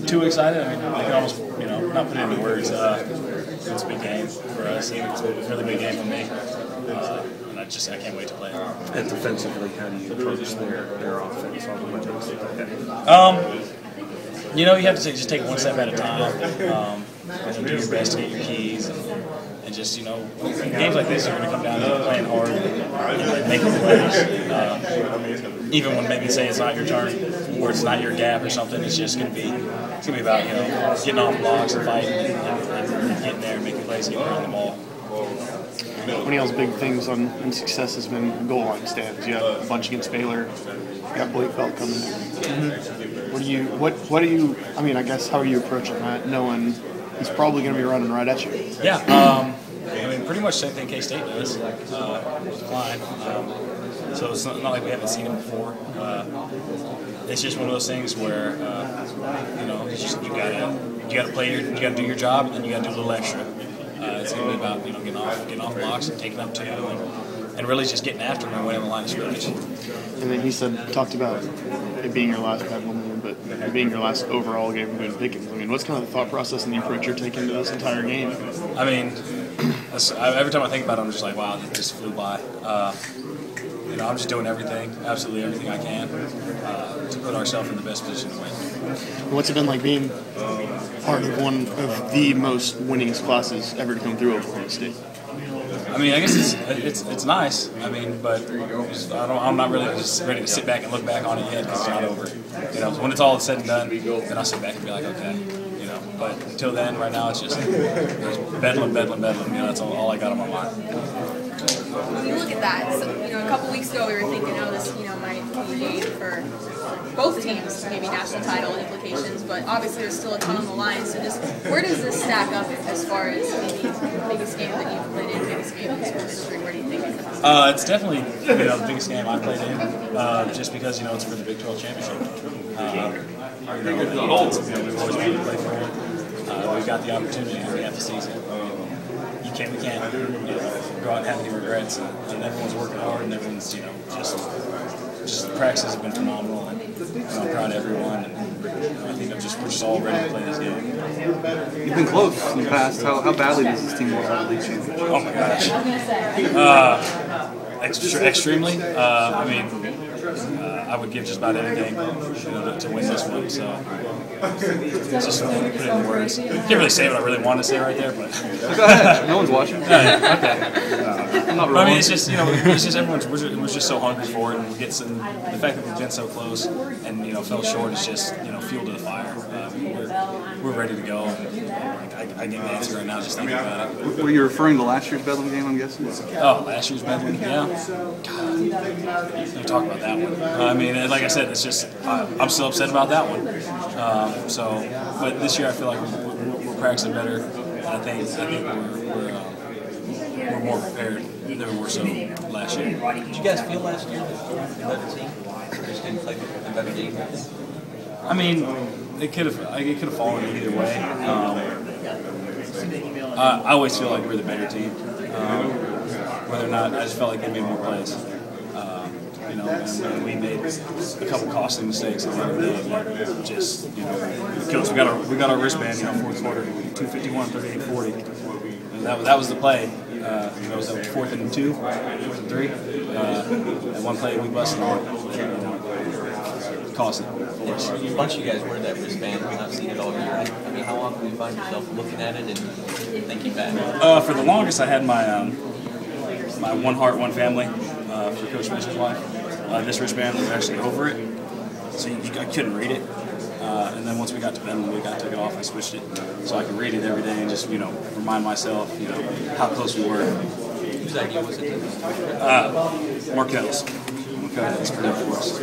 too excited. I mean, I can almost, not put it into words. It's a big game for us. It's a really big game for me. And I can't wait to play it. And defensively, how do you approach their offense? You have to just take one step at a time. Do your best to get your keys, and just games like this are going to come down to playing hard and making plays. Even when maybe say it's not your turn or it's not your gap or something, it's just going to be about getting off blocks and fighting and getting there and making plays, getting around the ball. One of y'all's big things on success has been goal line stands. You have a bunch against Baylor. You got Blake Belt coming in. Mm-hmm. What do you? I mean, I guess how are you approaching that, knowing he's probably going to be running right at you? Yeah. I mean, pretty much same thing K-State does. Klein. So it's not like we haven't seen him before. It's just one of those things where it's just you gotta play you gotta do your job, and then you gotta do a little extra. It's gonna be about getting off blocks and taking up two, and really just getting after them and winning the line of scrimmage. And then he talked about it being your last Bedlam game, but it being your last overall game of doing Pickens. I mean, what's kind of the thought process and the approach you're taking to this entire game? I mean, every time I think about it, I'm just like, wow, this just flew by. I'm just doing absolutely everything I can, to put ourselves in the best position to win. What's it been like being part of one of the most winningest classes ever to come through Oklahoma State? I mean, I guess it's nice. I mean, but I'm not really just ready to sit back and look back on it yet because it's not over. So when it's all said and done, then I'll sit back and be like, okay. But until then, right now, it's just bedlam. That's all I got on my mind. When you look at that, so, a couple weeks ago we were thinking, this, might be a game for both teams, maybe national title implications, but obviously there's still a ton on the line. So just where does this stack up as far as maybe the biggest game that you've played in, biggest game in school history? Where do you think it comes? It's definitely the biggest game I've played in, just because it's for the Big 12 championship. We've always wanted to play for it. We've got the opportunity to half the season. We can't go out and have any regrets. And everyone's working hard, and everyone's just practices have been phenomenal, and I'm proud of everyone. And I think we're just all ready to play this game. You've been close in the past. How badly does this team want to league championship? Oh my gosh. Extremely. I would give just about anything to win this one. So it's just put it in words. Can't really say what I really want to say right there, but go ahead. No one's watching. Okay. I'm not really it's just we're just so hungry for it, and the fact that we've been so close and fell short is just fuel to the fire. We're ready to go. I get the answer right now just thinking about it. Were you referring to last year's Bedlam game, I'm guessing? Oh, last year's Bedlam? Yeah. God, don't talk about that one. Like I said, it's just I'm still upset about that one. But this year I feel like we're practicing better, and I think we're more prepared than we were so last year. Did you guys feel last year that the better team just didn't play a better game? I mean, it could have fallen either way. I always feel like we're the better team. Whether or not, I just felt like they made more plays. And we made a couple costly mistakes at the end of the game. Just because we got our wristband, fourth quarter, 2:51, 38-40. That was the play. It was 4th and 2, 4th and 3. And one play we busted on. Cost it. A bunch of you guys wear that wristband. We've not seen it all year. I mean, how often do you find yourself looking at it and thinking back? For the longest, I had my my One Heart, One Family for Coach Mitchell's wife. This wristband was actually over it, so I couldn't read it. And then once we got to Bedlam, we took it off and switched it, so I could read it every day and just remind myself how close we were. Whose idea was it? Marquette's. Marquette is pretty, of course.